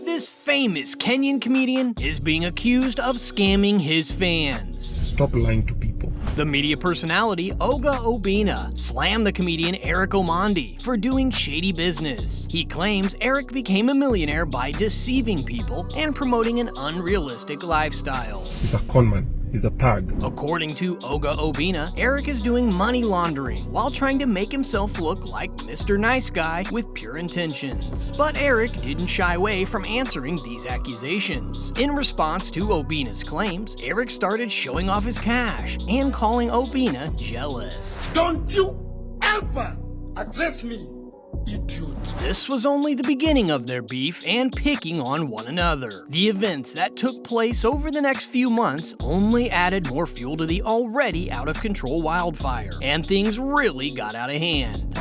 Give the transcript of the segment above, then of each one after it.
This famous Kenyan comedian is being accused of scamming his fans. Stop lying to people. The media personality Obinna slammed the comedian Eric Omondi for doing shady business. He claims Eric became a millionaire by deceiving people and promoting an unrealistic lifestyle. He's a conman. He's a thug. According to Obinna, Eric is doing money laundering while trying to make himself look like Mr. Nice Guy with pure intentions. But Eric didn't shy away from answering these accusations. In response to Obinna's claims, Eric started showing off his cash and calling Obinna jealous. Don't you ever address me, idiot. This was only the beginning of their beef and picking on one another. The events that took place over the next few months only added more fuel to the already out-of-control wildfire, and things really got out of hand.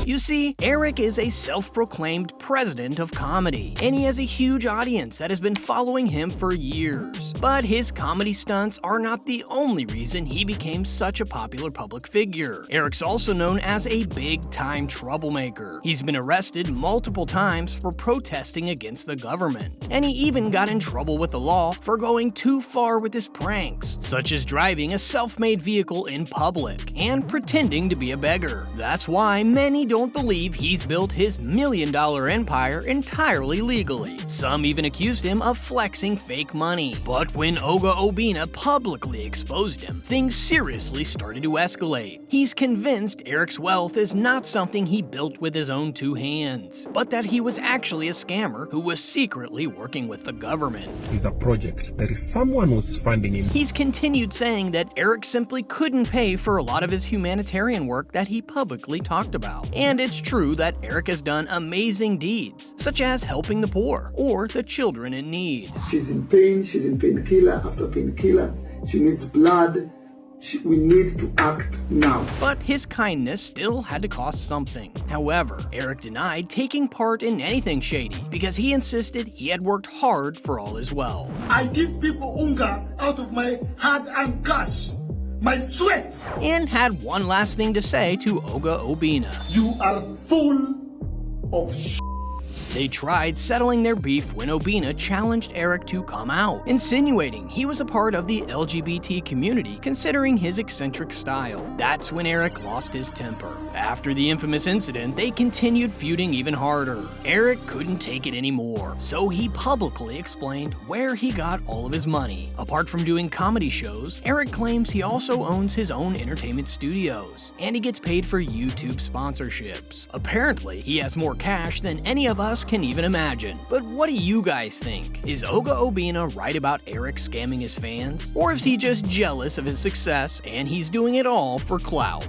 You see, Eric is a self-proclaimed president of comedy, and he has a huge audience that has been following him for years. But his comedy stunts are not the only reason he became such a popular public figure. Eric's also known as a big-time troublemaker. He's been arrested multiple times for protesting against the government, and he even got in trouble with the law for going too far with his pranks, such as driving a self-made vehicle in public and pretending to be a beggar. That's why many don't believe he's built his million-dollar empire entirely legally. Some even accused him of flexing fake money. But when Obinna publicly exposed him, things seriously started to escalate. He's convinced Eric's wealth is not something he built with his own two hands, but that he was actually a scammer who was secretly working with the government. He's a project. There is someone who's funding him. He's continued saying that Eric simply couldn't pay for a lot of his humanitarian work that he publicly talked about. And it's true that Eric has done amazing deeds, such as helping the poor or the children in need. She's in pain, she's in painkiller after painkiller, she needs blood. We need to act now. But his kindness still had to cost something. However, Eric denied taking part in anything shady because he insisted he had worked hard for all his wealth. I give people hunger out of my hard-earned cash, my sweat. And had one last thing to say to Obinna. You are full of shit. They tried settling their beef when Obinna challenged Eric to come out, insinuating he was a part of the LGBT community considering his eccentric style. That's when Eric lost his temper. After the infamous incident, they continued feuding even harder. Eric couldn't take it anymore, so he publicly explained where he got all of his money. Apart from doing comedy shows, Eric claims he also owns his own entertainment studios, and he gets paid for YouTube sponsorships. Apparently, he has more cash than any of us can even imagine. But what do you guys think? Is Obinna right about Eric scamming his fans? Or is he just jealous of his success and he's doing it all for clout?